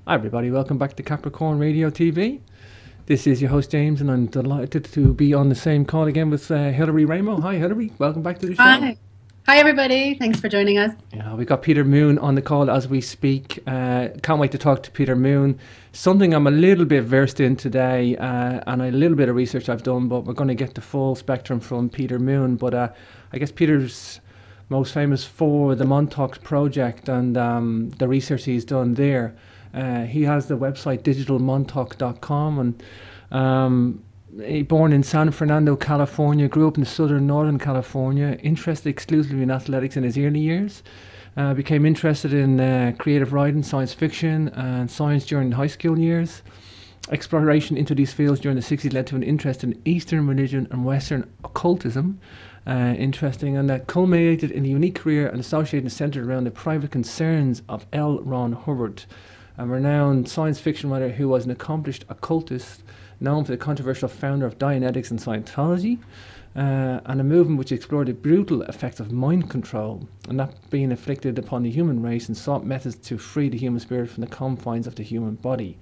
Hi everybody, welcome back to Capricorn Radio TV. This is your host James and I'm delighted to be on the same call again with Hilary Raimo. Hi Hilary, welcome back to the show. Hi. Hi everybody, thanks for joining us. Yeah, we got Peter Moon on the call as we speak. Can't wait to talk to Peter Moon. Something I'm a little bit versed in today and a little bit of research I've done, but we're going to get the full spectrum from Peter Moon. But I guess Peter's most famous for the Montauk Project and the research he's done there. He has the website digitalmontauk.com and he born in San Fernando, California, grew up in southern Northern California, interested exclusively in athletics in his early years, became interested in creative writing, science fiction and science during high school years. Exploration into these fields during the 60s led to an interest in Eastern religion and Western occultism. Interesting, and that culminated in a unique career and associated and centered around the private concerns of L. Ron Hubbard, a renowned science fiction writer who was an accomplished occultist, known for the controversial founder of Dianetics and Scientology, and a movement which explored the brutal effects of mind control, and that being inflicted upon the human race, and sought methods to free the human spirit from the confines of the human body.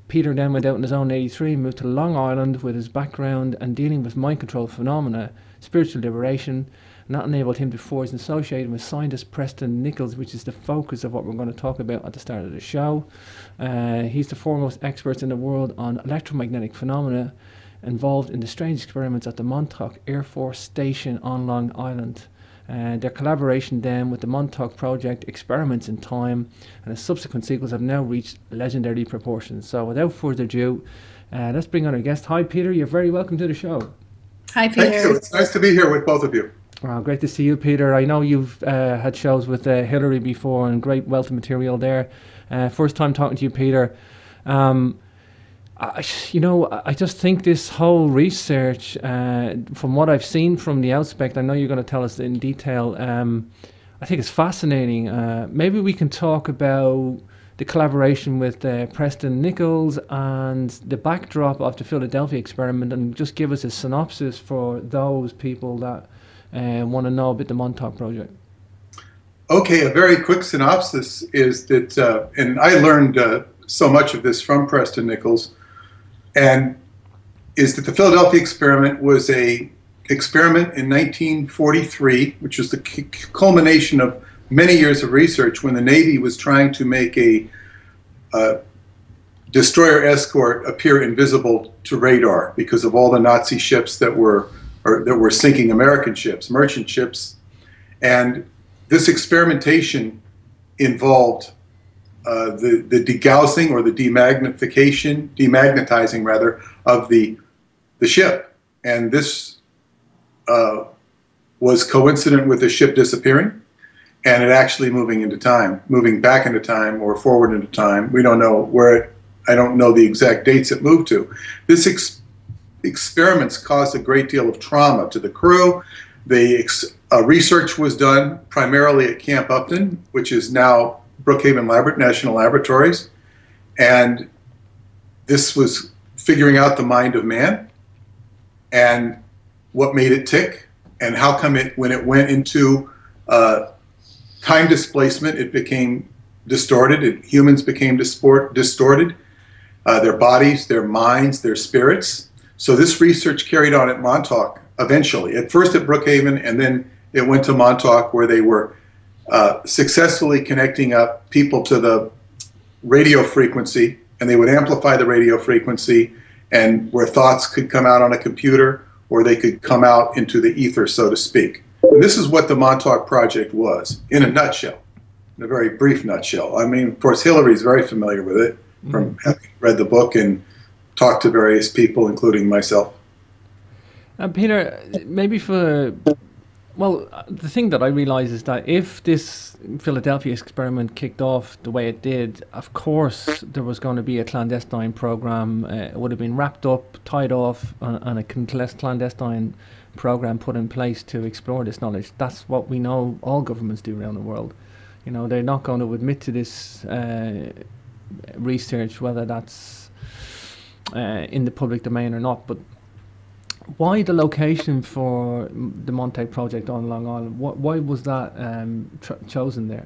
Peter then went out on his own in '83, moved to Long Island with his background and dealing with mind control phenomena, spiritual liberation, and that enabled him to forge an association with scientist Preston Nichols, which is the focus of what we're going to talk about at the start of the show. He's the foremost expert in the world on electromagnetic phenomena involved in the strange experiments at the Montauk Air Force Station on Long Island. Their collaboration then with the Montauk Project, Experiments in Time, and the subsequent sequels have now reached legendary proportions. So without further ado, let's bring on our guest. Hi Peter, you're very welcome to the show. Hi Peter. Thank you, it's nice to be here with both of you. Great to see you, Peter. I know you've had shows with Hilary before and great wealth of material there. First time talking to you, Peter. I just think this whole research, from what I've seen from the outspect, I know you're going to tell us in detail, I think it's fascinating. Maybe we can talk about the collaboration with Preston Nichols and the backdrop of the Philadelphia experiment, and just give us a synopsis for those people that want to know about the Montauk Project. Okay, a very quick synopsis is that, and I learned so much of this from Preston Nichols, and is that the Philadelphia experiment was a experiment in 1943, which was the culmination of many years of research when the Navy was trying to make a destroyer escort appear invisible to radar because of all the Nazi ships that were sinking American ships, merchant ships. And this experimentation involved the degaussing or the demagnetizing rather, of the ship. And this was coincident with the ship disappearing and it actually moving back into time or forward into time. We don't know where I don't know the exact dates it moved to. This experiments caused a great deal of trauma to the crew. The research was done primarily at Camp Upton, which is now Brookhaven National Laboratories, and this was figuring out the mind of man and what made it tick, and how come when it went into time displacement, it became distorted. Humans became distorted, their bodies, their minds, their spirits. So this research carried on at Montauk eventually, at first at Brookhaven, and then it went to Montauk, where they were successfully connecting up people to the radio frequency, and they would amplify the radio frequency, and where thoughts could come out on a computer or they could come out into the ether, so to speak. And this is what the Montauk Project was, in a nutshell, in a very brief nutshell. I mean, of course, Hilary's very familiar with it from having read the book and talked to various people, including myself. Peter, maybe well, the thing that I realize is that if this Philadelphia experiment kicked off the way it did, of course there was going to be a clandestine program. It would have been wrapped up, tied off, and a clandestine program put in place to explore this knowledge. That's what we know all governments do around the world. You know, they're not going to admit to this research, whether that's in the public domain or not. But why the location for the Montauk Project on Long Island? Why was that chosen there?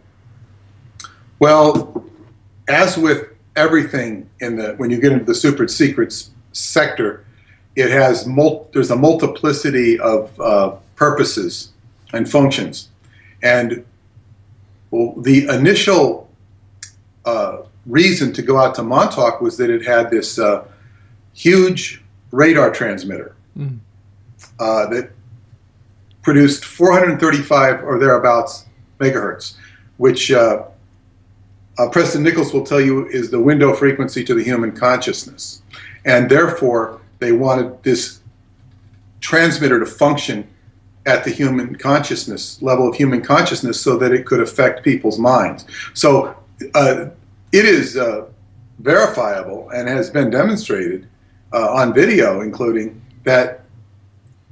Well, as with everything in the, when you get into the super secrets sector, it has there's a multiplicity of purposes and functions. And well, the initial reason to go out to Montauk was that it had this huge radar transmitter that produced 435 or thereabouts megahertz, which Preston Nichols will tell you is the window frequency to the human consciousness. And therefore, they wanted this transmitter to function at the human consciousness, level of human consciousness, so that it could affect people's minds. So it is verifiable and has been demonstrated on video, including that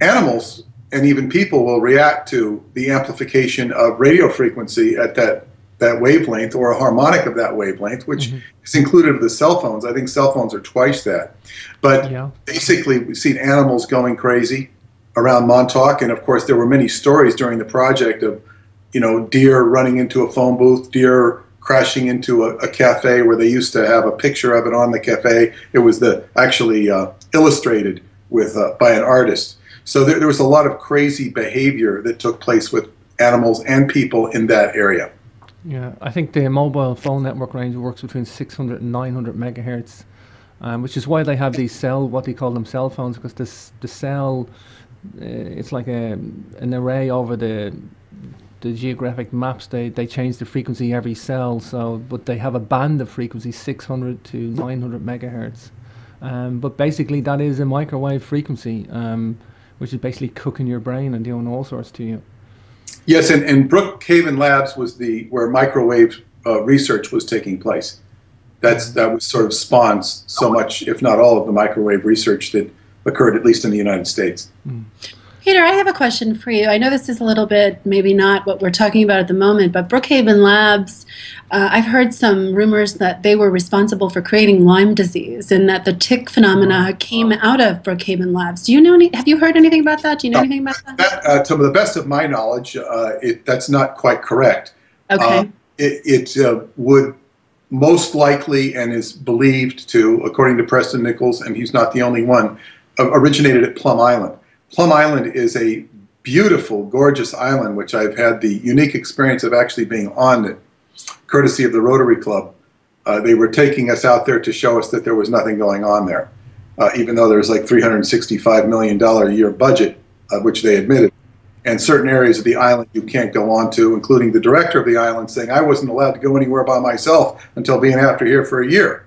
animals and even people will react to the amplification of radio frequency at that wavelength, or a harmonic of that wavelength, which is included in the cell phones. I think cell phones are twice that. But basically, we've seen animals going crazy around Montauk, and of course there were many stories during the project of, you know, deer running into a phone booth, deer crashing into a cafe where they used to have a picture of it on the cafe. It was actually illustrated with by an artist. So there was a lot of crazy behavior that took place with animals and people in that area. Yeah, I think the mobile phone network range works between 600 and 900 megahertz, which is why they have these what they call them cell phones, because the cell, it's like an array over the geographic maps. They change the frequency every cell, but they have a band of frequency 600 to 900 megahertz. But basically that is a microwave frequency, which is basically cooking your brain and doing all sorts to you. Yes, and Brookhaven Labs was where microwave research was taking place. That was sort of spawned so much, if not all, of the microwave research that occurred, at least in the United States. Peter, I have a question for you. I know this is a little bit maybe not what we're talking about at the moment, but Brookhaven Labs, I've heard some rumors that they were responsible for creating Lyme disease, and that the tick phenomena came out of Brookhaven Labs. Do you know have you heard anything about that? Do you know anything about that? To the best of my knowledge, that's not quite correct. Okay. It would most likely, and is believed to, according to Preston Nichols, and he's not the only one, originated at Plum Island. Plum Island is a beautiful, gorgeous island, which I've had the unique experience of actually being on it, courtesy of the Rotary Club. They were taking us out there to show us that there was nothing going on there, even though there's like $365 million a year budget, which they admitted. And certain areas of the island you can't go on to, including the director of the island saying, I wasn't allowed to go anywhere by myself until being after here for a year.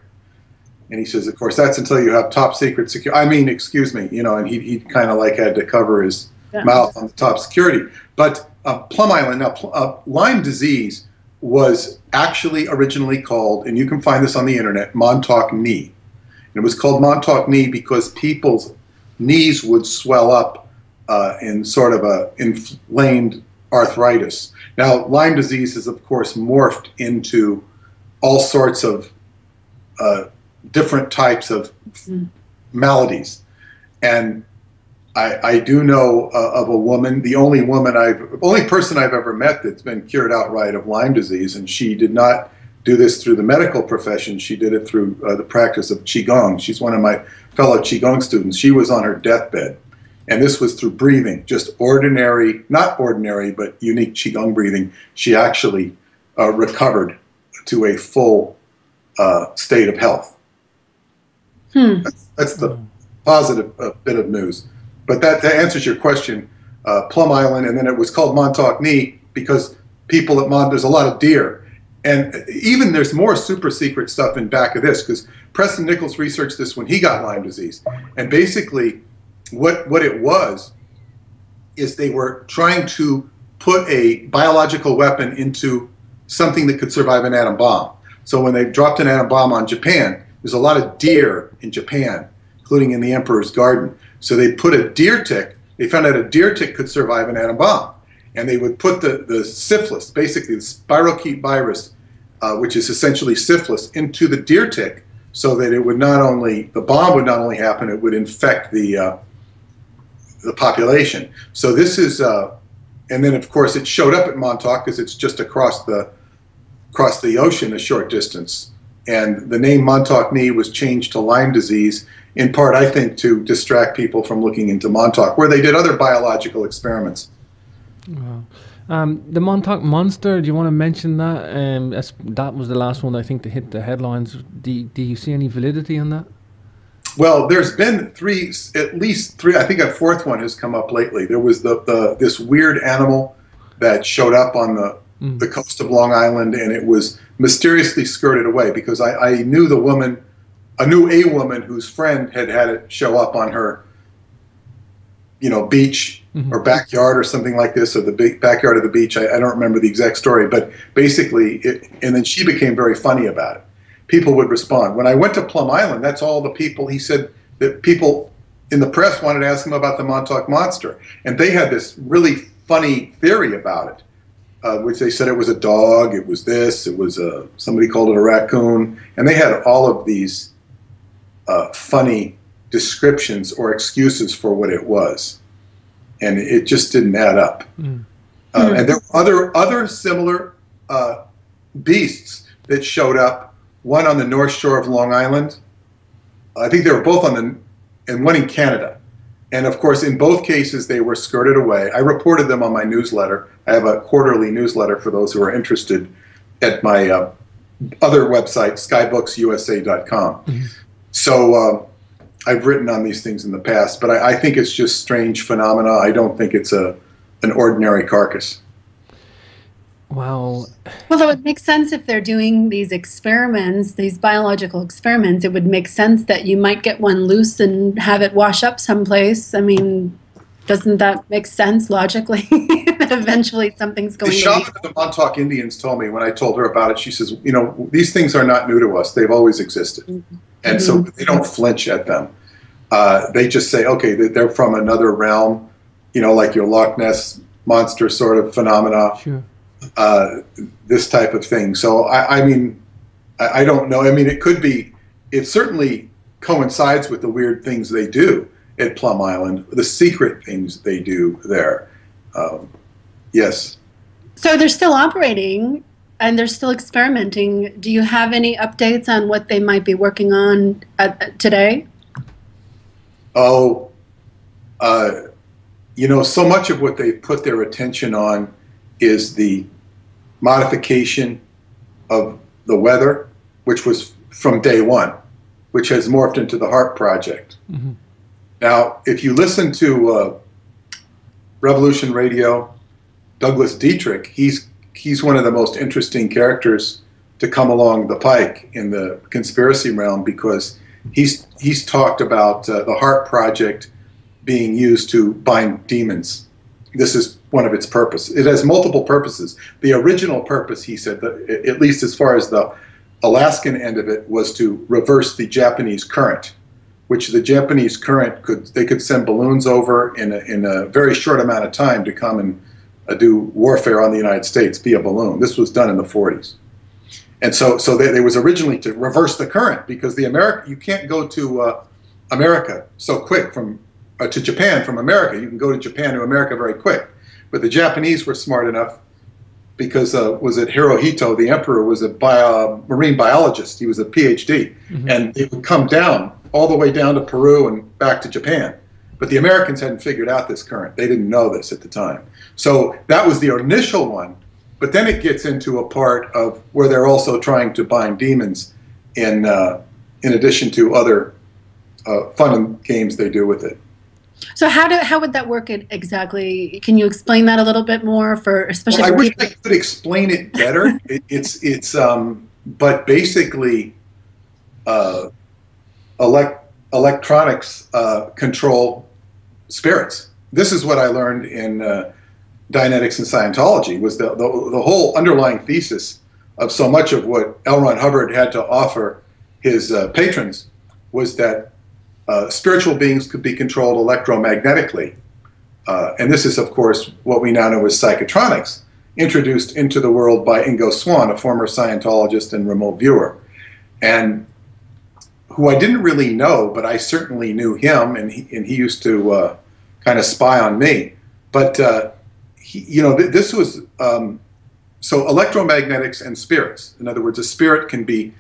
And he says, of course, that's until you have top secret security. I mean, excuse me, you know, and he kind of like had to cover his mouth on the top security. But Plum Island, now Lyme disease was actually originally called, and you can find this on the internet, Montauk knee. And it was called Montauk knee because people's knees would swell up in sort of a inflamed arthritis. Now, Lyme disease is, of course, morphed into all sorts of different types of maladies. And I do know of a woman, the only person I've ever met that's been cured outright of Lyme disease, and she did not do this through the medical profession. She did it through the practice of Qigong. She's one of my fellow Qigong students. She was on her deathbed. And this was through breathing, just ordinary, not ordinary, but unique Qigong breathing. She actually recovered to a full state of health. That's the positive bit of news. But that answers your question. Plum Island, and then it was called Montauk knee because people at there's a lot of deer. And even there's more super secret stuff in back of this, because Preston Nichols researched this when he got Lyme disease. And basically what it was is they were trying to put a biological weapon into something that could survive an atom bomb. So when they dropped an atom bomb on Japan, there's a lot of deer in Japan, including in the Emperor's Garden. So they put a deer tick. They found out a deer tick could survive an atom bomb. And they would put the syphilis, basically the spirochete virus, which is essentially syphilis, into the deer tick so that it would not only, the bomb would not only happen, it would infect the population. So this is, and then of course it showed up at Montauk because it's just across the ocean a short distance. And the name Montauk knee was changed to Lyme disease, in part, I think, to distract people from looking into Montauk, where they did other biological experiments. Wow. The Montauk Monster, do you want to mention that? That was the last one, I think, to hit the headlines. Do you see any validity in that? Well, there's been at least three. I think a fourth one has come up lately. There was this weird animal that showed up on the coast of Long Island, and it was mysteriously skirted away, because I knew the woman, I knew a woman whose friend had it show up on her, beach or backyard or something like this, or the backyard of the beach. I don't remember the exact story, but basically, and then she became very funny about it. People would respond. When I went to Plum Island, that's all the people, he said that people in the press wanted to ask him about the Montauk Monster. And they had this really funny theory about it, which they said it was a dog, it was this, it was somebody called it a raccoon. And they had all of these funny descriptions or excuses for what it was. And it just didn't add up. And there were other similar beasts that showed up. One on the north shore of Long Island. I think they were both and one in Canada. And of course, in both cases, they were skirted away. I reported them on my newsletter. I have a quarterly newsletter for those who are interested at my other website, skybooksusa.com. So I've written on these things in the past, but I think it's just strange phenomena. I don't think it's an ordinary carcass. Wow. Well, it would make sense if they're doing these experiments, these biological experiments. It would make sense that you might get one loose and have it wash up someplace. I mean, doesn't that make sense logically? That eventually something's going to... The shaman of the Montauk Indians told me when I told her about it, she says, these things are not new to us. They've always existed. And so they don't flinch at them. They just say, okay, they're from another realm, like your Loch Ness monster sort of phenomena. Sure. This type of thing. So I mean, I don't know. I mean, it certainly coincides with the weird things they do at Plum Island, the secret things they do there. Yes. So they're still operating and they're still experimenting. Do you have any updates on what they might be working on today? Oh, so much of what they put their attention on is the modification of the weather, which was from day one, which has morphed into the HARP project. Now, if you listen to Revolution Radio, Douglas Dietrich, he's one of the most interesting characters to come along the pike in the conspiracy realm, because he's talked about the HARP project being used to bind demons. This is one of its purposes. It has multiple purposes. The original purpose, he said, at least as far as the Alaskan end of it, was to reverse the Japanese current, which the Japanese current they could send balloons over in a very short amount of time to come and do warfare on the United States via balloon. This was done in the 40s. And so they was originally to reverse the current, because you can't go to America so quick to Japan from America. You can go to Japan to America very quick. But the Japanese were smart enough, because was it Hirohito, the emperor, was a marine biologist. He was a PhD. And they would come down, all the way down to Peru and back to Japan. But the Americans hadn't figured out this current. They didn't know this at the time. So that was the initial one. But then it gets into a part of where they're also trying to bind demons in addition to other fun and games they do with it. So how would that work exactly? Can you explain that a little bit more, especially? Well, for I wish people? I could explain it better. But basically, electronics control spirits. This is what I learned in Dianetics and Scientology. Was the whole underlying thesis of so much of what L. Ron Hubbard had to offer his patrons was that spiritual beings could be controlled electromagnetically. And this is, of course, what we now know as psychotronics, introduced into the world by Ingo Swann, a former Scientologist and remote viewer, and who I didn't really know, but I certainly knew him, and he used to kind of spy on me. But this was so electromagnetics and spirits. In other words, a spirit can be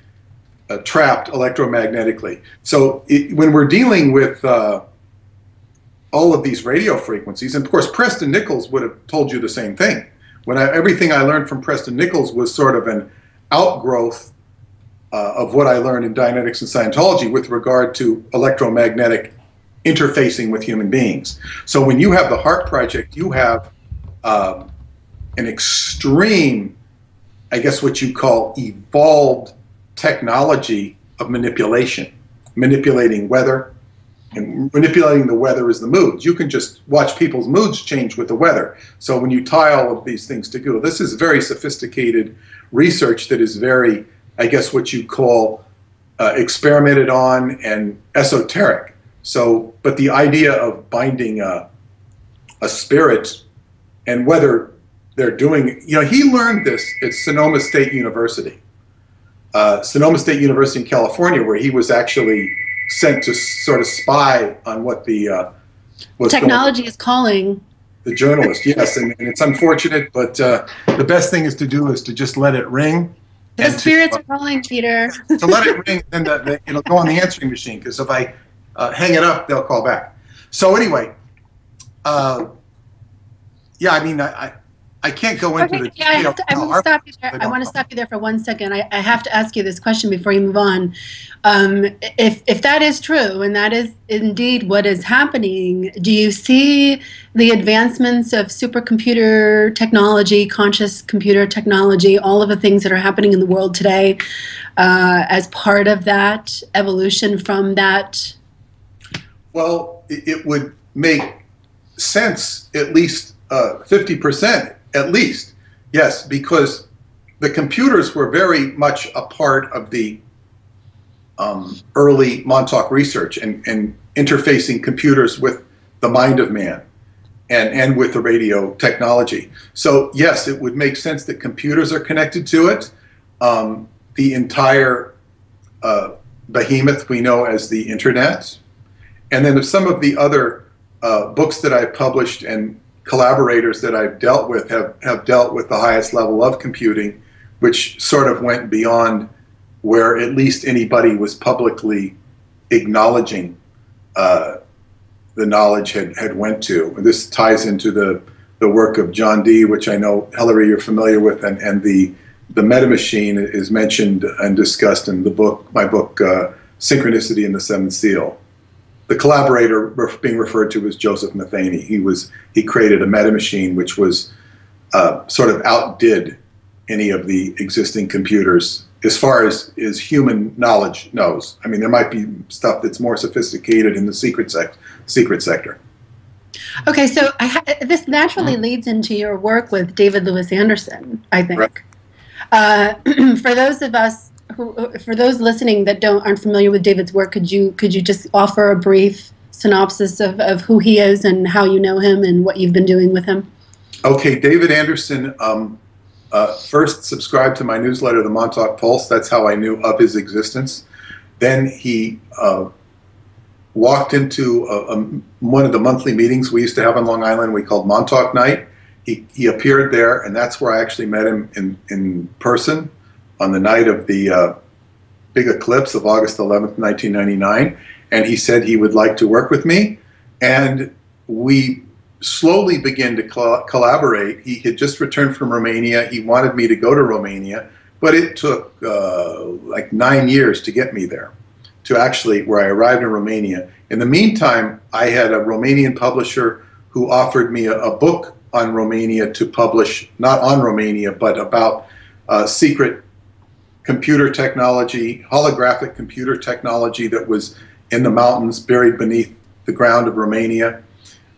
trapped electromagnetically. So when we're dealing with all of these radio frequencies, and of course Preston Nichols would have told you the same thing. Everything I learned from Preston Nichols was sort of an outgrowth of what I learned in Dianetics and Scientology with regard to electromagnetic interfacing with human beings. So when you have the Heart Project, you have an extreme, I guess what you call evolved technology of manipulation, manipulating weather, and manipulating the weather is the moods. You can just watch people's moods change with the weather. So when you tie all of these things together, this is very sophisticated research that is very, I guess what you call experimented on and esoteric. So, but the idea of binding a spirit, and whether they're doing, you know, he learned this at Sonoma State University. Sonoma State University in California, where he was actually sent to sort of spy on what the technology is calling. The journalist, yes, and it's unfortunate, but the best thing is to just let it ring. The spirits are calling, Peter. To let it ring, and then it'll go on the answering machine, because if I hang it up, they'll call back. So anyway, yeah, I mean, I can't go into the. I want to stop you there. I want to stop you there for 1 second. I have to ask you this question before you move on. If that is true, and that is indeed what is happening, do you see the advancements of supercomputer technology, conscious computer technology, all of the things that are happening in the world today, as part of that evolution from that? Well, it would make sense, at least 50%. At least, yes, because the computers were very much a part of the early Montauk research and interfacing computers with the mind of man and with the radio technology. So yes, it would make sense that computers are connected to it. The entire behemoth we know as the internet. And then some of the other books that I've published and collaborators that I've dealt with have dealt with the highest level of computing, which sort of went beyond where at least anybody was publicly acknowledging the knowledge had went to. And this ties into the work of John Dee, which I know, Hillary, you're familiar with, and the meta machine is mentioned and discussed in the book, my book, Synchronicity and the Seventh Seal. The collaborator being referred to was Joseph Matheny. He created a meta machine which was sort of outdid any of the existing computers as far as human knowledge knows. I mean, there might be stuff that's more sophisticated in the secret sector. Okay, so this naturally leads into your work with David Lewis Anderson, I think. Right. For those of us for those listening that aren't familiar with David's work, could you just offer a brief synopsis of who he is and how you know him and what you've been doing with him? Okay, David Anderson first subscribed to my newsletter, The Montauk Pulse. That's how I knew of his existence. Then he walked into one of the monthly meetings we used to have on Long Island we called Montauk Night. He appeared there, and that's where I actually met him in person on the night of the big eclipse of August 11th, 1999. And he said he would like to work with me. And we slowly began to collaborate. He had just returned from Romania. He wanted me to go to Romania, but it took like 9 years to get me there, to actually where I arrived in Romania. In the meantime, I had a Romanian publisher who offered me a book on Romania to publish, not on Romania, but about secret computer technology, holographic computer technology that was in the mountains buried beneath the ground of Romania,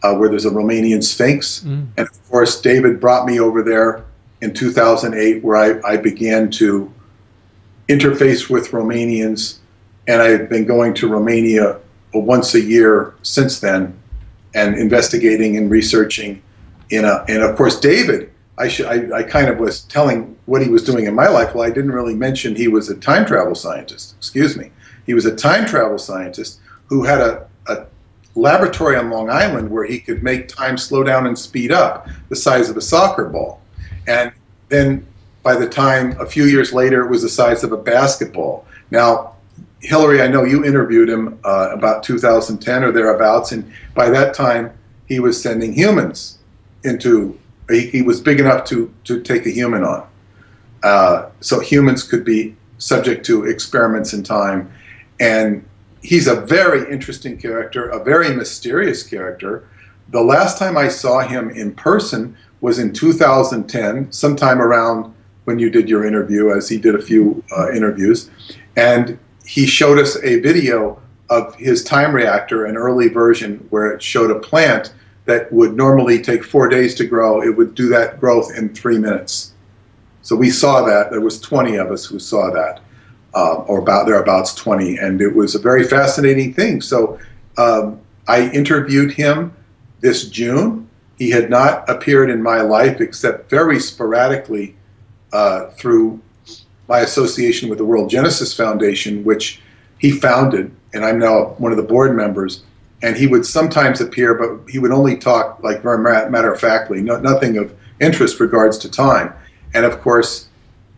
where there's a Romanian Sphinx. And of course, David brought me over there in 2008, where I began to interface with Romanians, and I've been going to Romania once a year since then and investigating and researching. And of course, David, I kind of was telling what he was doing in my life. Well, I didn't really mention he was a time travel scientist. Excuse me. He was a time travel scientist who had a laboratory on Long Island where he could make time slow down and speed up the size of a soccer ball. And then by the time, a few years later, it was the size of a basketball. Now, Hillary, I know you interviewed him about 2010 or thereabouts, and by that time he was sending humans into, he was big enough to take a human on. So humans could be subject to experiments in time. And he's a very interesting character, a very mysterious character. The last time I saw him in person was in 2010, sometime around when you did your interview, as he did a few interviews. And he showed us a video of his time reactor, an early version, where it showed a plant that would normally take 4 days to grow. It would do that growth in 3 minutes. So we saw that. There was 20 of us who saw that, or about thereabouts 20, and it was a very fascinating thing. So I interviewed him this June. He had not appeared in my life except very sporadically through my association with the World Genesis Foundation, which he founded, and I'm now one of the board members. And he would sometimes appear, but he would only talk like very matter-of-factly, nothing of interest regards to time. And of course,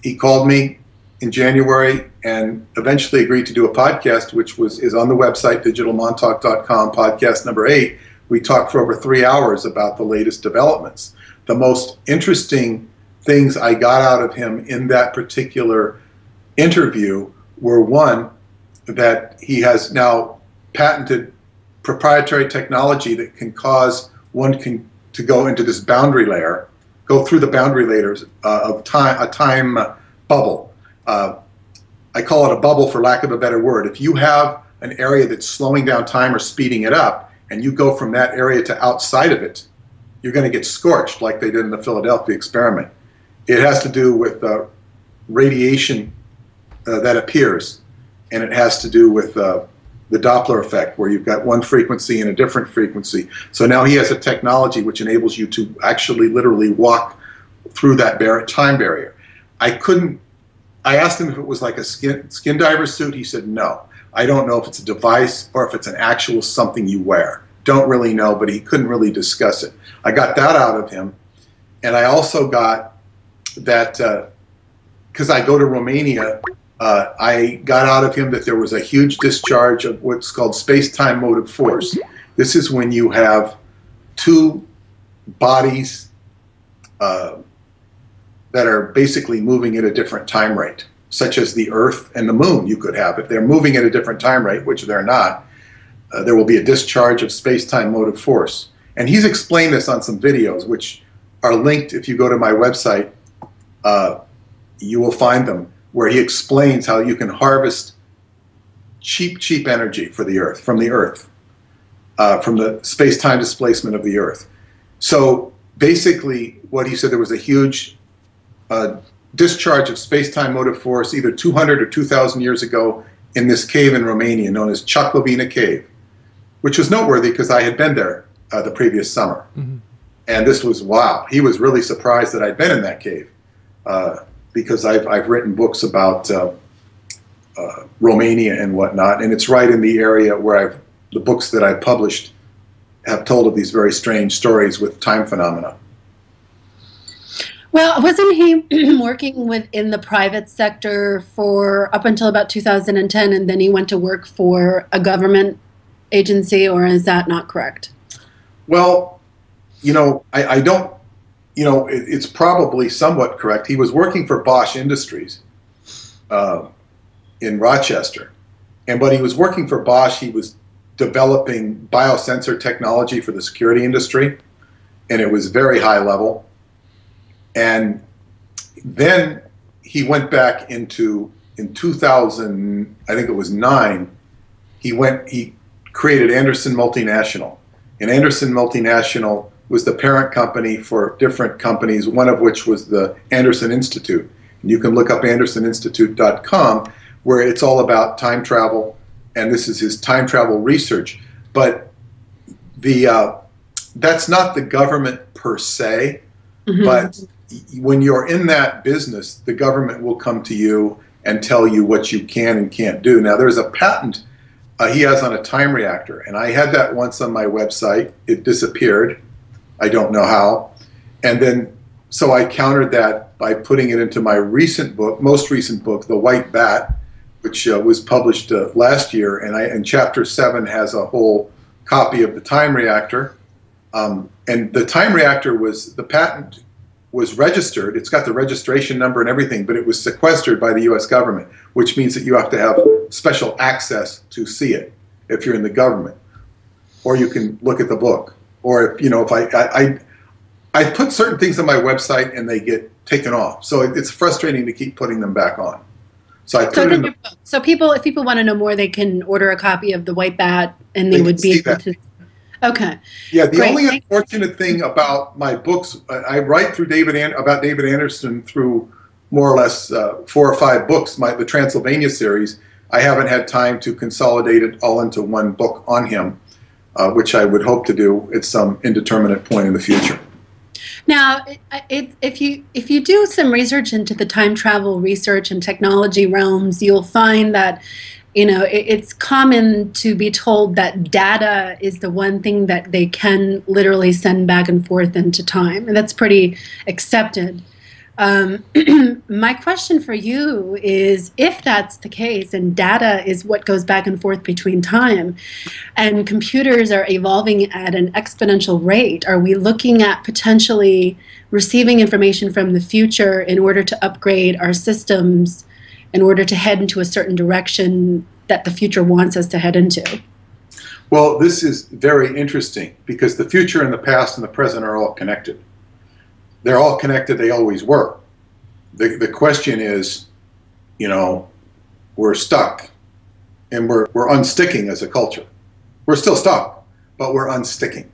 he called me in January and eventually agreed to do a podcast, which is on the website, digitalmontauk.com, podcast number 8. We talked for over 3 hours about the latest developments. The most interesting things I got out of him in that particular interview were, one, that he has now patented proprietary technology that can cause one to go into this boundary layer, go through the boundary layers of time, a time bubble. I call it a bubble for lack of a better word. If you have an area that's slowing down time or speeding it up, and you go from that area to outside of it, you're going to get scorched like they did in the Philadelphia experiment. It has to do with radiation that appears, and it has to do with the Doppler effect, where you've got one frequency and a different frequency. So now he has a technology which enables you to actually literally walk through that time barrier. I asked him if it was like a skin diver suit. He said no. I don't know if it's a device or if it's an actual something you wear. Don't really know, but he couldn't really discuss it. I got that out of him. And I also got that, because I go to Romania, I got out of him that there was a huge discharge of what's called space-time motive force. This is when you have two bodies that are basically moving at a different time rate, such as the Earth and the Moon. You could have, if they're moving at a different time rate, which they're not, there will be a discharge of space-time motive force. And he's explained this on some videos, which are linked. If you go to my website, you will find them, where he explains how you can harvest cheap energy for the Earth, from the space-time displacement of the Earth. So basically, what he said, there was a huge discharge of space-time motive force either 200 or 2,000 years ago in this cave in Romania known as Chaklovina Cave, which was noteworthy because I had been there the previous summer. Mm-hmm. And this was, wow, he was really surprised that I'd been in that cave. Because I've written books about Romania and whatnot, and it's right in the area where the books that I've published have told of these very strange stories with time phenomena. Well, wasn't he working in the private sector for up until about 2010, and then he went to work for a government agency, or is that not correct? Well, you know, I don't. You know, it's probably somewhat correct. He was working for Bosch Industries in Rochester. And when he was working for Bosch, he was developing biosensor technology for the security industry. And it was very high level. And then he went back in 2000, I think it was 9, he created Anderson Multinational. And Anderson Multinational was the parent company for different companies, one of which was the Anderson Institute. And you can look up andersoninstitute.com, where it's all about time travel, and this is his time travel research. But that's not the government per se, mm-hmm. But when you're in that business, the government will come to you and tell you what you can and can't do. Now, there's a patent he has on a time reactor, and I had that once on my website. It disappeared. I don't know how. And then, so I countered that by putting it into my recent book, most recent book, The White Bat, which was published last year, and chapter 7 has a whole copy of the time reactor. And the time reactor the patent was registered. It's got the registration number and everything, but it was sequestered by the U.S. government, which means that you have to have special access to see it if you're in the government, or you can look at the book. Or if I put certain things on my website and they get taken off, so it's frustrating to keep putting them back on. So I put it in so people, if people want to know more, they can order a copy of The White Bat, and they would be able to. Okay. Yeah, the only unfortunate thing about my books, I write through about David Anderson through more or less 4 or 5 books, the Transylvania series. I haven't had time to consolidate it all into one book on him, which I would hope to do at some indeterminate point in the future. Now, if you do some research into the time travel research and technology realms, you'll find that it's common to be told that data is the one thing that they can literally send back and forth into time, and that's pretty accepted. My question for you is, if that's the case and data is what goes back and forth between time, and computers are evolving at an exponential rate, are we looking at potentially receiving information from the future in order to upgrade our systems in order to head into a certain direction that the future wants us to head into? Well, this is very interesting because the future and the past and the present are all connected. They're all connected. They always were. The question is, we're stuck, and we're unsticking as a culture. We're still stuck, but we're unsticking.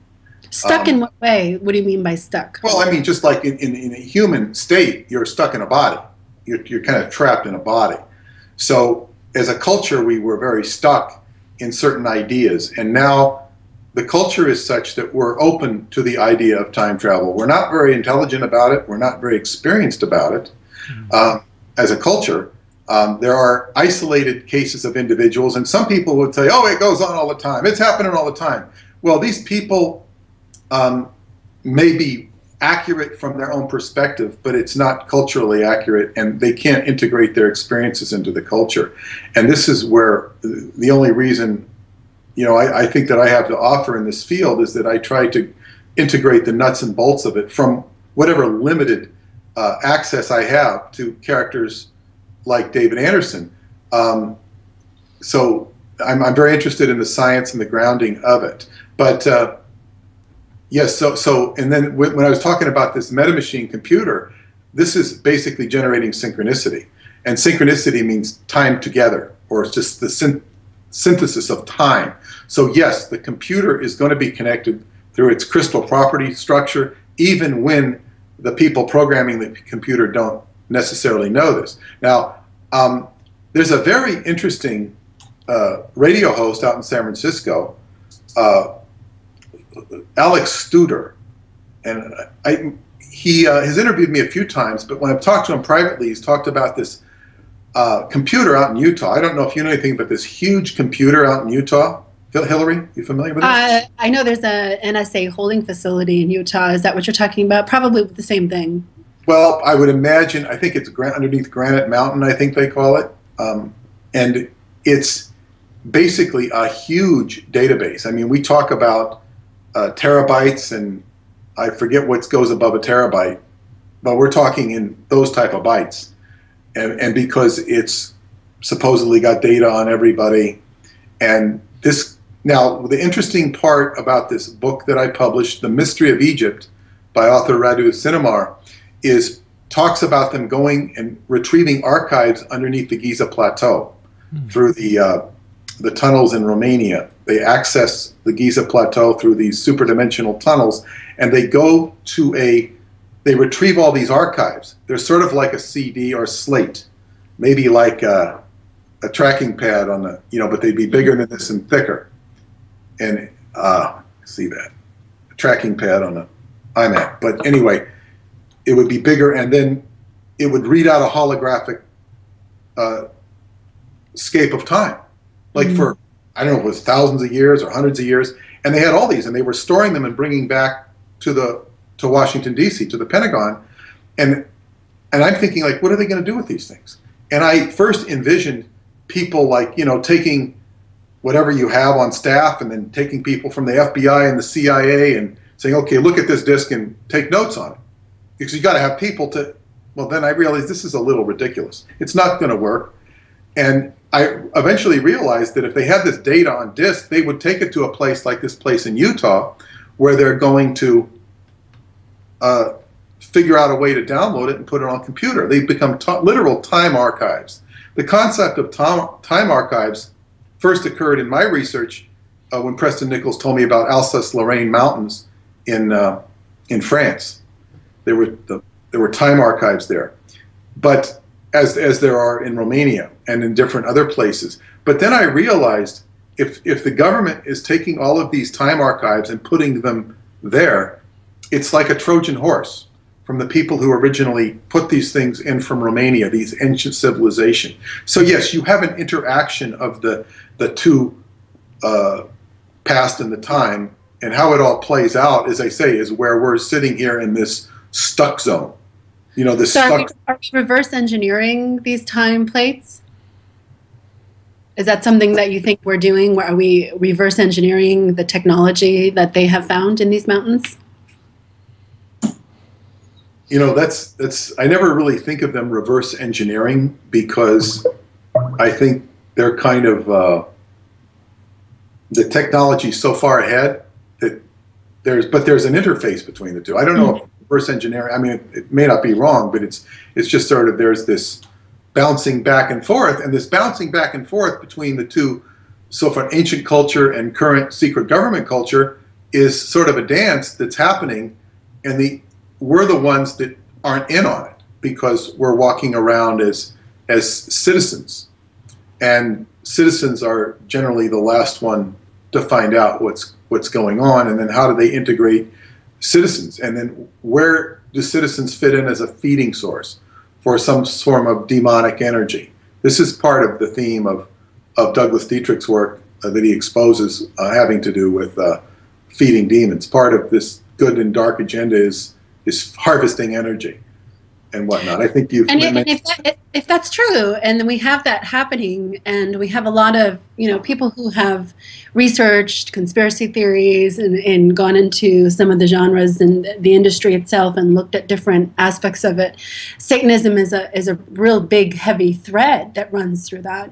Stuck in what way? What do you mean by stuck? Well, I mean, just like in a human state, you're stuck in a body. You're kind of trapped in a body. So as a culture, we were very stuck in certain ideas, and now the culture is such that we're open to the idea of time travel. We're not very intelligent about it. We're not very experienced about it. As a culture, there are isolated cases of individuals, and some people would say, oh, it goes on all the time. It's happening all the time. Well, these people may be accurate from their own perspective, but it's not culturally accurate, and they can't integrate their experiences into the culture. And this is where the only reason I think that I have to offer in this field is that I try to integrate the nuts and bolts of it from whatever limited access I have to characters like David Anderson. So I'm very interested in the science and the grounding of it. But yes, and then when I was talking about this metamachine computer, this is basically generating synchronicity. And synchronicity means time together, or it's just the synthesis of time. So yes, the computer is going to be connected through its crystal property structure, even when the people programming the computer don't necessarily know this. Now, there's a very interesting radio host out in San Francisco, Alex Studer, and he has interviewed me a few times, but when I've talked to him privately, he's talked about this computer out in Utah. I don't know if you know anything about this huge computer out in Utah. Hillary, you familiar with this? I know there's a NSA holding facility in Utah. Is that what you're talking about? Probably the same thing. Well, I would imagine, I think it's underneath Granite Mountain, I think they call it. And it's basically a huge database. I mean, we talk about terabytes, and I forget what goes above a terabyte, but we're talking in those type of bytes. And because it's supposedly got data on everybody. And now, the interesting part about this book that I published, The Mystery of Egypt, by author Radu Sinamar, talks about them going and retrieving archives underneath the Giza Plateau through the tunnels in Romania. They access the Giza Plateau through these superdimensional tunnels, and they go to they retrieve all these archives. They're sort of like a CD or slate, maybe like a tracking pad on the, but they'd be bigger than this and thicker. And see that, a tracking pad on the iMac. But anyway, it would be bigger, and then it would read out a holographic scape of time, like for, I don't know if it was thousands of years or hundreds of years. And they had all these, and they were storing them and bringing back to Washington, D.C., to the Pentagon. And I'm thinking, like, what are they going to do with these things? And I first envisioned people like, you know, taking whatever you have on staff and then taking people from the FBI and the CIA and saying, okay, look at this disk and take notes on it. Because you got to have people to, well, then I realized this is a little ridiculous. It's not going to work. And I eventually realized that if they had this data on disk, they would take it to a place like this place in Utah where they're going to figure out a way to download it and put it on a computer. They become literal time archives. The concept of time archives first occurred in my research when Preston Nichols told me about Alsace-Lorraine mountains in France. There were time archives there, but as there are in Romania and in different other places. But then I realized if the government is taking all of these time archives and putting them there, it's like a Trojan horse from the people who originally put these things in from Romania, these ancient civilization. So yes, you have an interaction of the two past and the time, and how it all plays out, as I say, is where we're sitting here in this stuck zone. You know, this stuck. Are we reverse engineering these time plates? Is that something that you think we're doing? Are we reverse engineering the technology that they have found in these mountains? You know, that's I never really think of them reverse engineering, because I think they're kind of the technology so far ahead that there's an interface between the two. I don't know if reverse engineering, I mean, it may not be wrong, but it's just sort of, there's this bouncing back and forth, and this bouncing back and forth between the two, so for ancient culture and current secret government culture, is sort of a dance that's happening, and we're the ones that aren't in on it because we're walking around as citizens, and citizens are generally the last one to find out what's going on, and then how do they integrate citizens, and then where do citizens fit in as a feeding source for some form of demonic energy. This is part of the theme of Douglas Dietrich's work that he exposes, having to do with feeding demons. Part of this good and dark agenda is harvesting energy and whatnot. I think you've if that's true, and then we have that happening, and we have a lot of people who have researched conspiracy theories and gone into some of the genres and the industry itself and looked at different aspects of it. Satanism is a real big heavy thread that runs through that,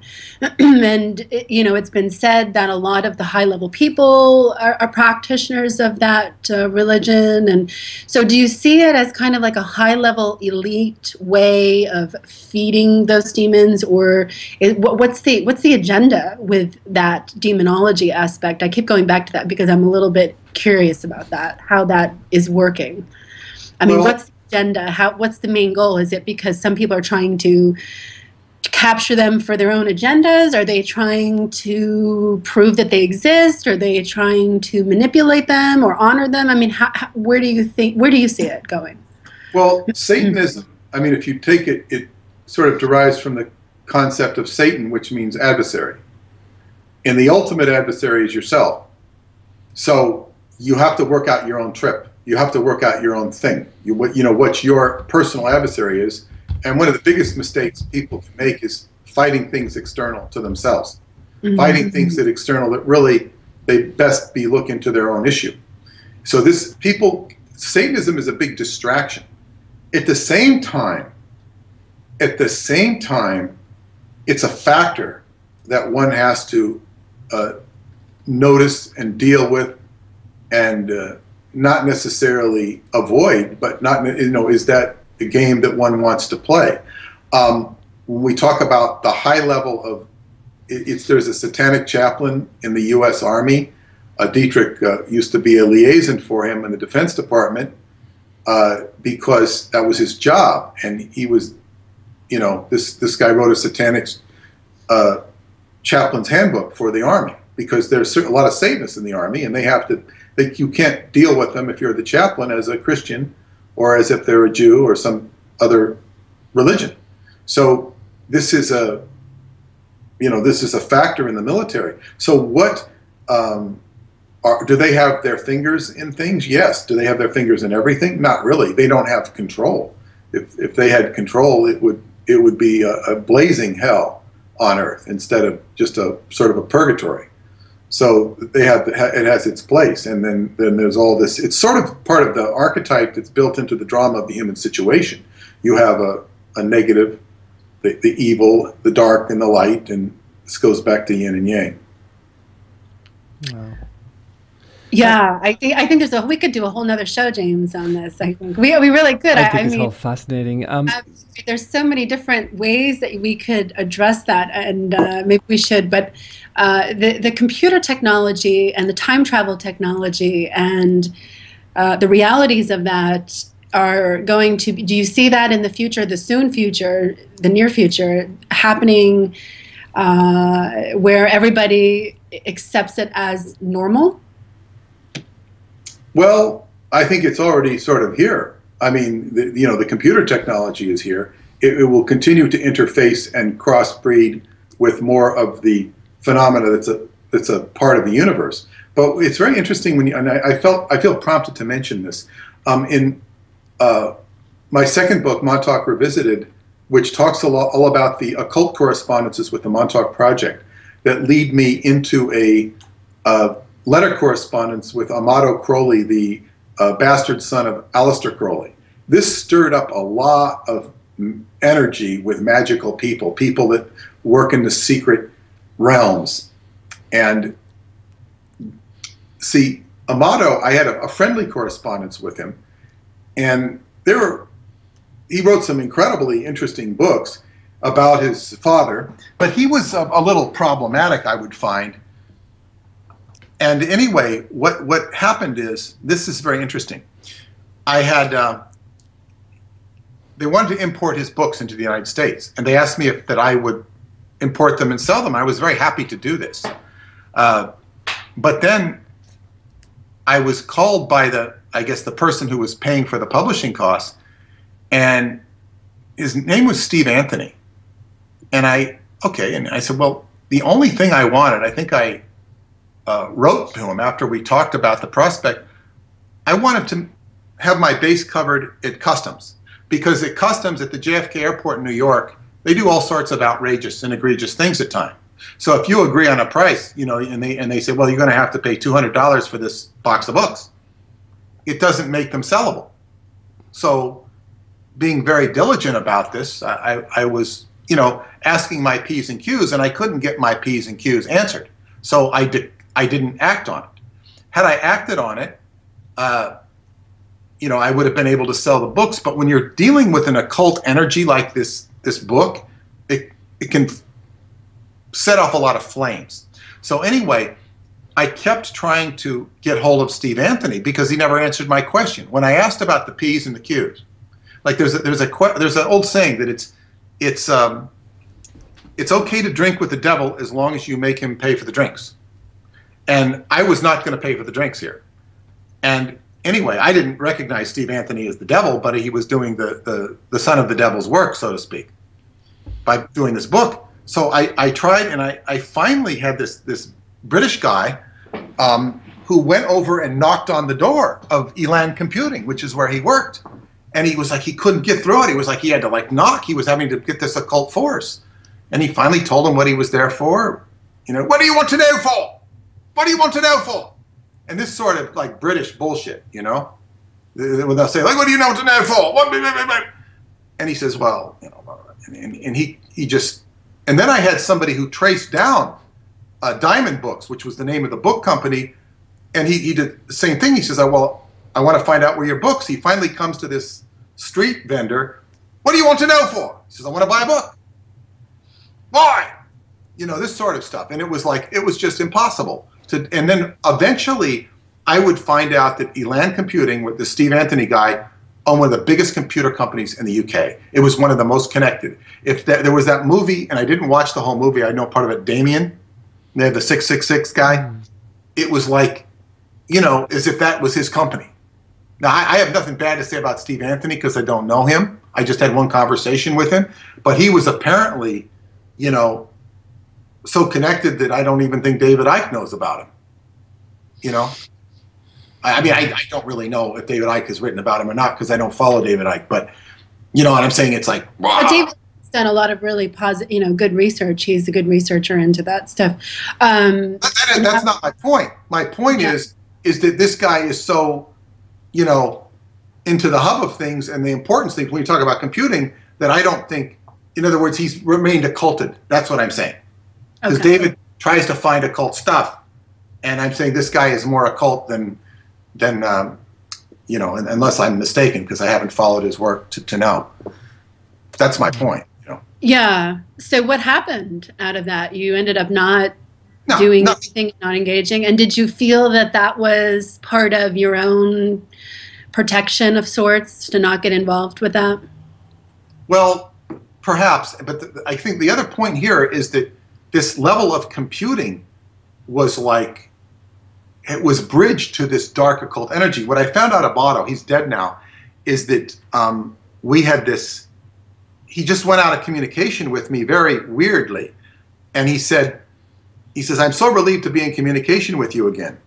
and it's been said that a lot of the high level people are practitioners of that religion. And so, do you see it as kind of like a high level elite way of feeding those demons, or what's the agenda with that demonology aspect? I keep going back to that because I'm a little bit curious about that, how that is working. I mean, what's the agenda? What's the main goal? Is it because some people are trying to capture them for their own agendas? Are they trying to prove that they exist? Are they trying to manipulate them or honor them? I mean, where do you see it going? Well, Satanism, I mean, if you take it, it sort of derives from the concept of Satan, which means adversary. And the ultimate adversary is yourself. So you have to work out your own trip. You have to work out your own thing. What your personal adversary is. And one of the biggest mistakes people can make is fighting things external to themselves. Mm-hmm. Fighting things that external that really they best be looking to their own issue. So Satanism is a big distraction. At the same time, it's a factor that one has to notice and deal with, and not necessarily avoid, but is that the game that one wants to play? When we talk about the high level of, there's a satanic chaplain in the U.S. Army. Dietrich used to be a liaison for him in the Defense Department because that was his job, and he was, this guy wrote a satanic chaplain's handbook for the Army, because there's a lot of Satanists in the Army, and you can't deal with them if you're the chaplain as a Christian, or as if they're a Jew or some other religion. So this is a factor in the military. So what do they have their fingers in things? Yes. Do they have their fingers in everything? Not really. They don't have control. If they had control, it would be a blazing hell on Earth instead of just a sort of a purgatory. So it has its place, and then there's all this. It's sort of part of the archetype that's built into the drama of the human situation. You have a negative, the evil, the dark, and the light, and this goes back to yin and yang. Wow. Yeah, I think we could do a whole nother show, James, on this. I think we really could. I think it's all fascinating. There's so many different ways that we could address that, and maybe we should. But the computer technology and the time travel technology and the realities of that are going to. Do you see that in the future, the soon future, the near future, happening where everybody accepts it as normal? Well, I think it's already sort of here. I mean, the computer technology is here. It will continue to interface and crossbreed with more of the phenomena that's a part of the universe. But it's very interesting when and I feel prompted to mention this. In my second book, Montauk Revisited, which talks all about the occult correspondences with the Montauk Project that lead me into a letter correspondence with Aleister Crowley, the bastard son of Aleister Crowley. This stirred up a lot of energy with magical people that work in the secret realms. And see, Amato, I had a friendly correspondence with him, and he wrote some incredibly interesting books about his father, but he was a little problematic, I would find. And anyway, what happened is, this is very interesting. I had, they wanted to import his books into the United States, and they asked me that I would import them and sell them. I was very happy to do this. But then I was called by I guess the person who was paying for the publishing costs, and his name was Steve Anthony. And I said, well, the only thing I wanted, I think I wrote to him after we talked about the prospect, I wanted to have my base covered at customs, because at customs at the JFK airport in New York, they do all sorts of outrageous and egregious things at times. So if you agree on a price, and they say, well, you're going to have to pay $200 for this box of books, it doesn't make them sellable. So being very diligent about this, I was, asking my P's and Q's, and I couldn't get my P's and Q's answered. So I didn't act on it. Had I acted on it, I would have been able to sell the books. But when you're dealing with an occult energy like this book, it can set off a lot of flames. So anyway, I kept trying to get hold of Steve Anthony because he never answered my question. When I asked about the P's and the Q's, like there's an old saying that it's okay to drink with the devil as long as you make him pay for the drinks. And I was not going to pay for the drinks here. And anyway, I didn't recognize Steve Anthony as the devil, but he was doing the son of the devil's work, so to speak, by doing this book. So I tried, and I finally had this British guy who went over and knocked on the door of Elan Computing, which is where he worked. And he was like, he couldn't get through it. He was like, he had to knock. He was having to get this occult force. And he finally told him what he was there for. What do you want to know for? What do you want to know for? And this sort of British bullshit, when they'll say, what do you know to know for? And he says, well, and he just, and then I had somebody who traced down Diamond Books, which was the name of the book company, and he did the same thing. He says, well, I want to find out where your books. He finally comes to this street vendor. What do you want to know for? He says, I want to buy a book. Why? This sort of stuff. And it was just impossible. And then eventually I would find out that Elan Computing, with the Steve Anthony guy, owned one of the biggest computer companies in the UK. It was one of the most connected. There was that movie, and I didn't watch the whole movie, I know part of it, Damien, the 666 guy. It was as if that was his company. Now, I have nothing bad to say about Steve Anthony because I don't know him. I just had one conversation with him. But he was apparently, so connected that I don't even think David Icke knows about him. I mean, I don't really know if David Icke has written about him or not because I don't follow David Icke. But you know what I'm saying? It's like, wow. done a lot of really positive, good research. He's a good researcher into that stuff. That's not my point. My point is that this guy is so, into the hub of things and the importance things when you talk about computing that I don't think, in other words, he's remained occulted. That's what I'm saying. Because David tries to find occult stuff, and I'm saying this guy is more occult than unless I'm mistaken, because I haven't followed his work to know. That's my point. Yeah. So what happened out of that? You ended up not doing anything, not engaging. And did you feel that that was part of your own protection of sorts to not get involved with that? Well, perhaps. But I think the other point here is that this level of computing was like, it was bridged to this dark occult energy. What I found out about Otto, he's dead now, is that we had this, he just went out of communication with me very weirdly. And he says, I'm so relieved to be in communication with you again.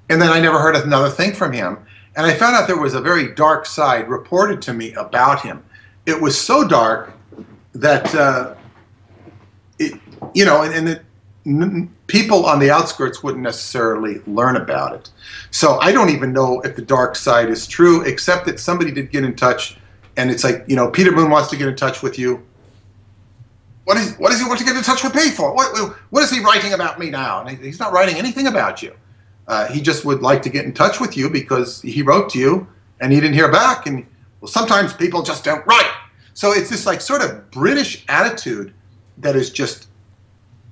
And then I never heard another thing from him. And I found out there was a very dark side reported to me about him. It was so dark that, people on the outskirts wouldn't necessarily learn about it. So I don't even know if the dark side is true, except that somebody did get in touch. And it's like, Peter Moon wants to get in touch with you. What does he want to get in touch with me for? What is he writing about me now? And he's not writing anything about you. He just would like to get in touch with you because he wrote to you and he didn't hear back. And sometimes people just don't write. So it's this like sort of British attitude that is just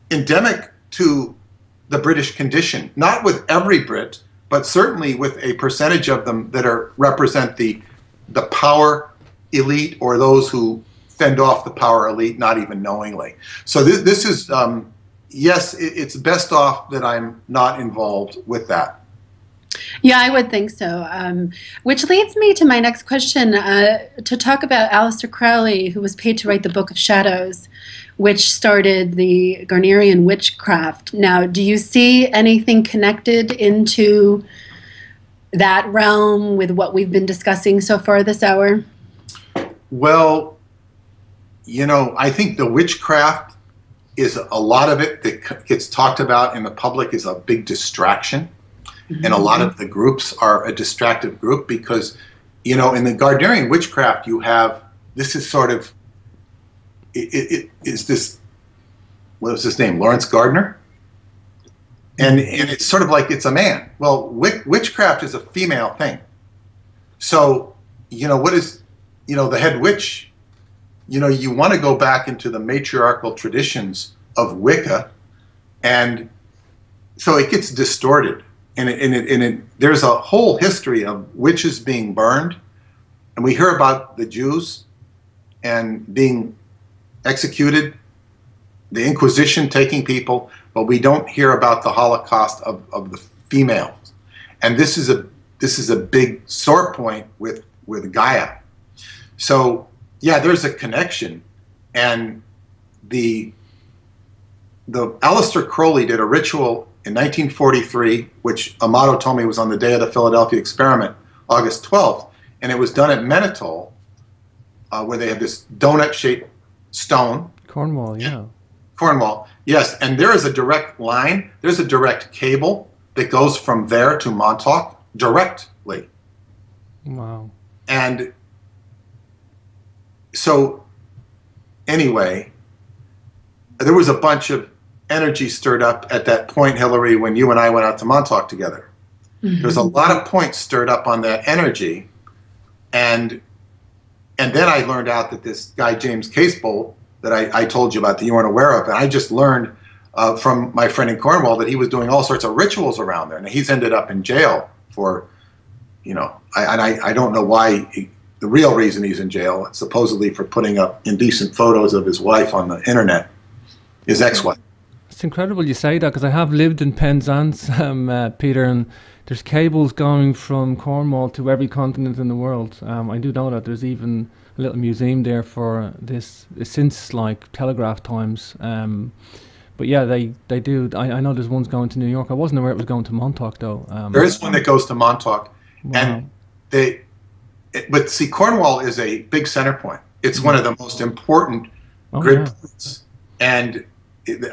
endemic to the British condition. Not with every Brit, but certainly with a percentage of them that represent the power elite, or those who fend off the power elite, not even knowingly. So this is, yes, it's best off that I'm not involved with that. Yeah, I would think so. Which leads me to my next question, to talk about Aleister Crowley, who was paid to write the Book of Shadows, which started the Garnerian witchcraft. Now, do you see anything connected into that realm with what we've been discussing so far this hour? Well, I think the witchcraft is a lot of it that gets talked about in the public is a big distraction. Mm-hmm. And a lot of the groups are a distractive group because, in the Gardnerian witchcraft, you have, this is sort of, it is this, what was his name, Lawrence Gardner? And it's sort of like it's a man. Well, witchcraft is a female thing. So, what is, the head witch, you want to go back into the matriarchal traditions of Wicca, and so it gets distorted. And there's a whole history of witches being burned, and we hear about the Jews and being executed, the Inquisition taking people, but we don't hear about the Holocaust of the females. And this is a big sore point with Gaia. So yeah, there's a connection, and the Aleister Crowley did a ritual in 1943, which Amato told me was on the day of the Philadelphia experiment, August 12th, and it was done at Menatol, where they have this donut-shaped stone. Cornwall, yeah. Cornwall, yes, and there is a direct line, there's a direct cable that goes from there to Montauk directly. Wow. And so, anyway, there was a bunch of energy stirred up at that point, Hillary, when you and I went out to Montauk together. Mm-hmm. There's a lot of points stirred up on that energy, and then I learned out that this guy, James Casebolt, that I told you about that you weren't aware of, and I just learned from my friend in Cornwall that he was doing all sorts of rituals around there, and he's ended up in jail for, I don't know why, the real reason he's in jail, supposedly for putting up indecent photos of his wife on the internet, his ex-wife. It's incredible you say that, because I have lived in Penzance, Peter, and there's cables going from Cornwall to every continent in the world. I do know that there's even a little museum there for this since like telegraph times. But yeah, they do. I know there's ones going to New York. I wasn't aware it was going to Montauk though. There is one that goes to Montauk, wow. And but see, Cornwall is a big center point. It's one of the most important Oh, grid yeah. points. And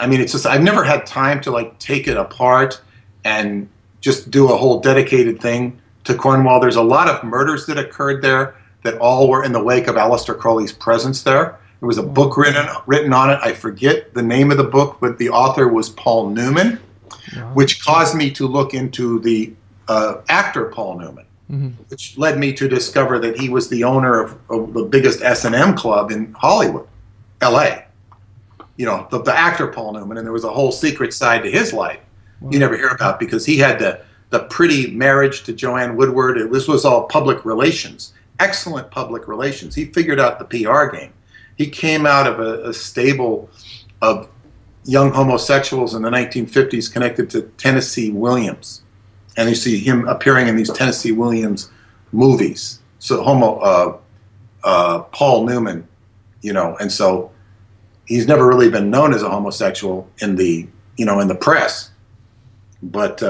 I mean, it's just, I've never had time to like take it apart and just do a whole dedicated thing to Cornwall. There's a lot of murders that occurred there that all were in the wake of Aleister Crowley's presence there. There was a book written on it. I forget the name of the book, but the author was Paul Newman, which caused me to look into the actor Paul Newman, which led me to discover that he was the owner of the biggest S&M club in Hollywood, L.A. You know, the actor Paul Newman, and there was a whole secret side to his life you never hear about, because he had the pretty marriage to Joanne Woodward. This was all public relations, excellent public relations. He figured out the PR game. He came out of a stable of young homosexuals in the 1950s connected to Tennessee Williams. And you see him appearing in these Tennessee Williams movies. So Paul Newman, you know, and so he's never really been known as a homosexual in the, you know, in the press. But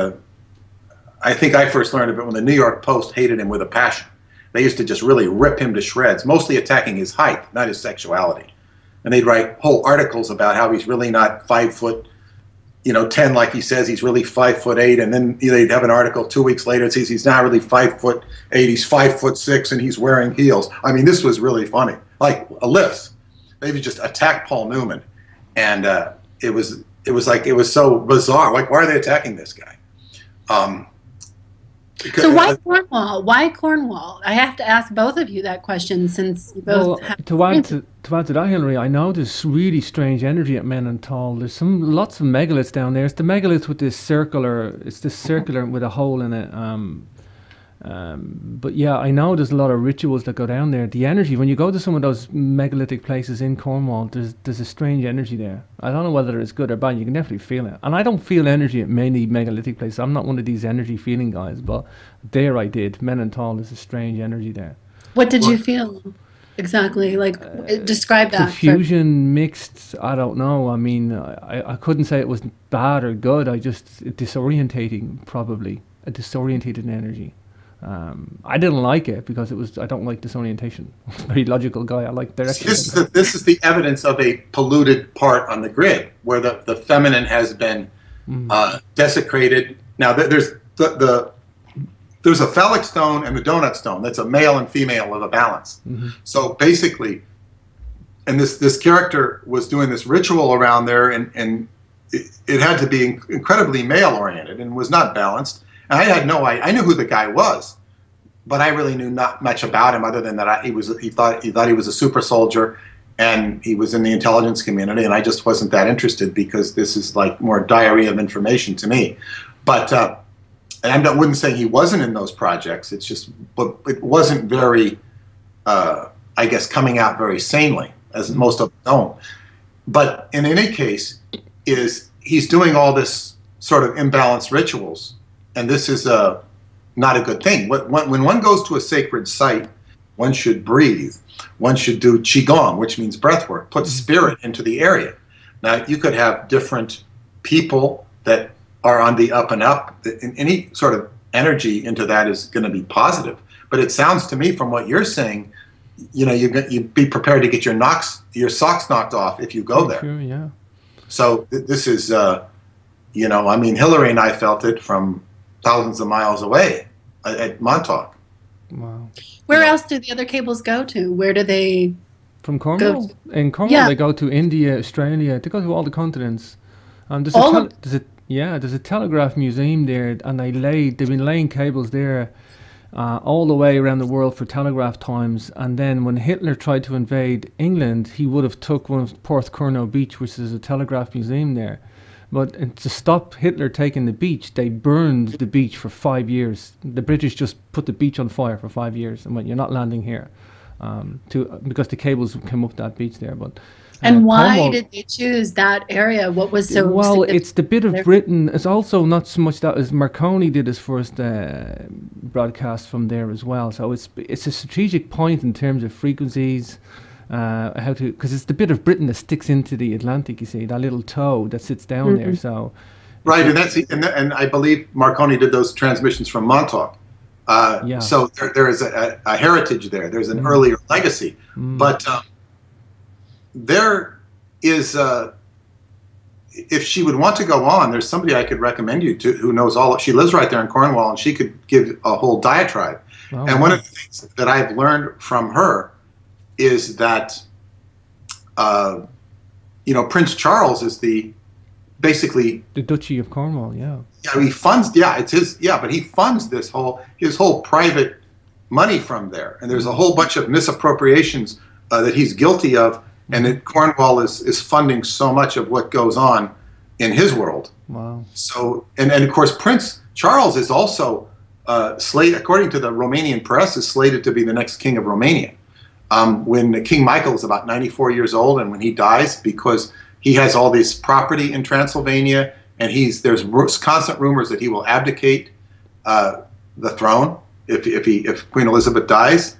I think I first learned of it when the New York Post hated him with a passion. They used to just really rip him to shreds, mostly attacking his height, not his sexuality. And they'd write whole articles about how he's really not 5 foot, you know, 10 like he says. He's really 5'8", and then they'd have an article 2 weeks later that says he's not really 5'8", he's 5'6", and he's wearing heels. I mean, this was really funny, like a lift. They would just attack Paul Newman, and it was so bizarre. Like, why are they attacking this guy? So why Cornwall? Why Cornwall? I have to ask both of you that question, since you both have to add to that, Hilary, I know there's really strange energy at Menontal. There's lots of megaliths down there. It's the megalith with this circular. It's this circular with a hole in it. But yeah, I know there's a lot of rituals that go down there. The energy, when you go to some of those megalithic places in Cornwall, there's a strange energy there. I don't know whether it's good or bad. You can definitely feel it. And I don't feel energy at many megalithic places. I'm not one of these energy feeling guys, but there I did. Menontal, there's a strange energy there. What did you feel exactly? Like, describe that. Confusion, mixed. I don't know. I mean, I couldn't say it was bad or good. Disorientating, probably a disorientated energy. I didn't like it because I don't like disorientation. I'm a very logical guy. I like direction. This is the evidence of a polluted part on the grid where the feminine has been desecrated. Now there's a phallic stone and the donut stone. That's a male and female of a balance. So basically, and this character was doing this ritual around there, and it had to be incredibly male oriented and was not balanced. And I knew who the guy was, but I really knew not much about him other than that he thought he was a super soldier, and he was in the intelligence community, and I just wasn't that interested because this is like more diarrhea of information to me. But and I wouldn't say he wasn't in those projects. It's just, but it wasn't very, I guess, coming out very sanely, as most of them don't. But in any case, he's doing all this sort of imbalanced rituals. And this is not a good thing. When one goes to a sacred site, one should breathe. One should do qigong, which means breath work, put spirit into the area. Now, you could have different people that are on the up and up. Any sort of energy into that is going to be positive. But it sounds to me, from what you're saying, you know, you'd be prepared to get your socks knocked off if you go there. Sure, yeah. So this is, you know, I mean, Hilary and I felt it from thousands of miles away at Montauk. Wow. Where else do the other cables go to? Where do they From Cornwall? go? In Cornwall, they go to India, Australia. They go to all the continents. There's a telegraph museum there, and they've been laying cables there all the way around the world for telegraph times. And then when Hitler tried to invade England, he would have took one of Porthcurno Beach, which is a telegraph museum there. But to stop Hitler taking the beach, they burned the beach for 5 years. The British just put the beach on fire for 5 years and went, "You're not landing here," because the cables came up that beach there. But and why Cornwall, did they choose that area? What was so? Well, it's the bit of Britain. It's also not so much that as Marconi did his first broadcast from there as well. So it's a strategic point in terms of frequencies. Because it's the bit of Britain that sticks into the Atlantic, you see, that little toe that sits down there. So right, and I believe Marconi did those transmissions from Montauk. So there is a heritage there. There's an earlier legacy, but their is if she would want to go on, there's somebody I could recommend you to who knows all. She lives right there in Cornwall, and she could give a whole diatribe. Oh, and one of the things that I've learned from her is that, Prince Charles is basically the Duchy of Cornwall. Yeah. Yeah, he funds. Yeah, it's his. Yeah, but he funds his whole private money from there, and there's a whole bunch of misappropriations that he's guilty of. And that Cornwall is funding so much of what goes on in his world. Wow. So, and of course, Prince Charles is also slated, according to the Romanian press, is slated to be the next king of Romania. When King Michael is about 94 years old, and when he dies, because he has all this property in Transylvania, and there's constant rumors that he will abdicate the throne if Queen Elizabeth dies,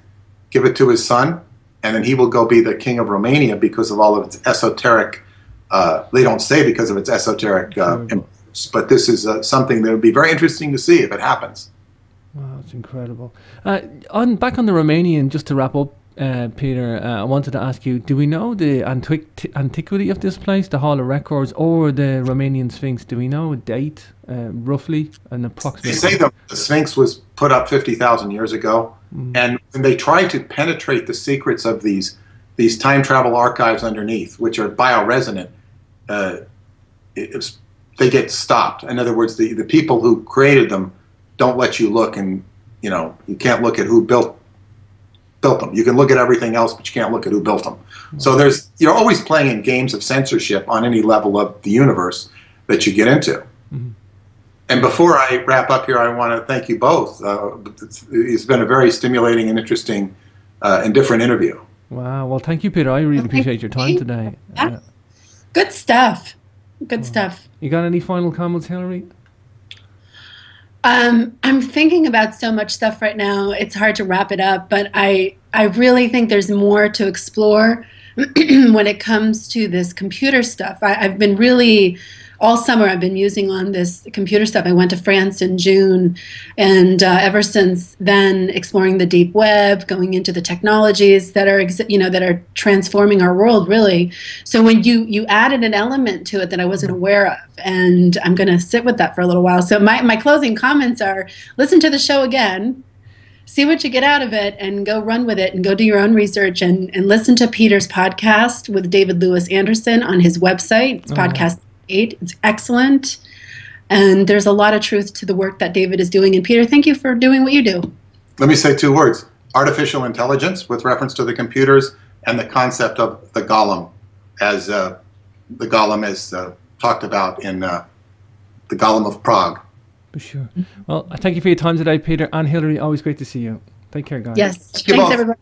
give it to his son. And then he will go be the king of Romania because of all of its esoteric, they don't say because of its esoteric influence, but this is something that would be very interesting to see if it happens. Wow, it's incredible. Back on the Romanian, just to wrap up, Peter, I wanted to ask you, do we know the antiquity of this place, the Hall of Records, or the Romanian Sphinx? Do we know a date, roughly, an approximate? They say the Sphinx was put up 50,000 years ago. And when they try to penetrate the secrets of these time travel archives underneath, which are bioresonant, they get stopped. In other words, the people who created them don't let you look, and you can't look at who built them. You can look at everything else, but you can't look at who built them. So you're always playing in games of censorship on any level of the universe that you get into. And before I wrap up here, I want to thank you both. It's been a very stimulating and interesting and different interview. Wow. Well, thank you, Peter. I really appreciate your time today. Yeah. Good stuff. Good stuff. You got any final comments, Hillary? I'm thinking about so much stuff right now. It's hard to wrap it up, but I really think there's more to explore when it comes to this computer stuff. I've been really... all summer I've been musing on this computer stuff. I went to France in June, and ever since then, exploring the deep web, going into the technologies that are transforming our world, really. So when you added an element to it that I wasn't aware of, and I'm going to sit with that for a little while. So my closing comments are: listen to the show again, see what you get out of it, and go run with it, and go do your own research, and listen to Peter's podcast with David Lewis Anderson on his website. It's podcast 8. It's excellent, and there's a lot of truth to the work that David is doing. And Peter, thank you for doing what you do. Let me say 2 words: artificial intelligence, with reference to the computers, and the concept of the golem, as the golem is talked about in the Golem of Prague. For sure. Well, I thank you for your time today, Peter and Hillary. Always great to see you. Take care, guys. Yes. Thanks, everybody.